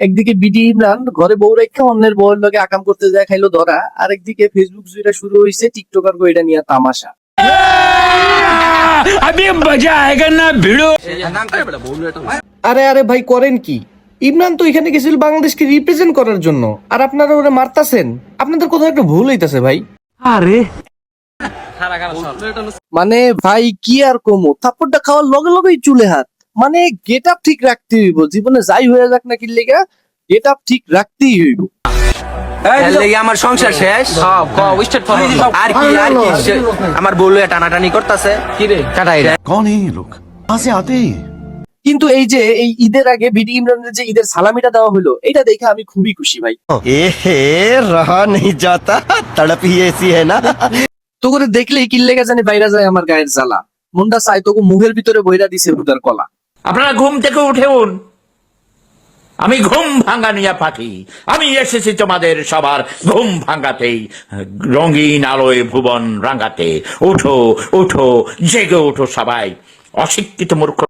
একদিকে বিডি ইমরান ঘরে বউ রেখা অন্যের বউয়ের লগে আকাম করতে যায় খাইলো ধরা, আরেকদিকে ফেসবুক জুড়ে শুরু হয়েছে টিকটকার এটা নিয়ে তামাশা। আরে আরে ভাই করেন কি? ইমরান তো এখানে গেছিল বাংলাদেশকে রিপ্রেজেন্ট করার জন্য, আর আপনারা ওরা মারতাছেন। আপনাদের কোথাও একটা ভুল হইতাছে ভাই। আরে মানে ভাই কি আর কমো, থাপ্পড়টা খাওয়ার লগে লগেই চুলে হাত। মানে গেট আপ ঠিক রাখতে হইব, জীবনে যাই হয়ে যাক না কি লেগা গেট আপ ঠিক রাখতেই হইব। আমার সংসার শেষ আর কি আমার বউলে টানাটানি করতেছে কিন্তু এই যে এই ঈদের আগে বিডি ইমরানের যে ঈদের সালামিটা দেওয়া হলো, এটা দেখে আমি খুবই খুশি ভাই। रहा नहीं जाता तड़प ही ऐसी है ना। তো করে দেখলেই কি লেগে জানি বাইরে যায় আমার গায়ের জ্বালা। মুন্ডা চাই তোকে মুখের ভিতরে বইরা দিছে হুদার কলা। আপনারা ঘুম থেকে উঠেউন, আমি ঘুম ভাঙানিয়া পাখি, আমি এসেছি তোমাদের সবার ঘুম ভাঙাতেই, রঙিন আলোয় ভুবন রাঙাতে। উঠো উঠো, জেগে উঠো সবাই, অশিক্ষিত মূর্খ।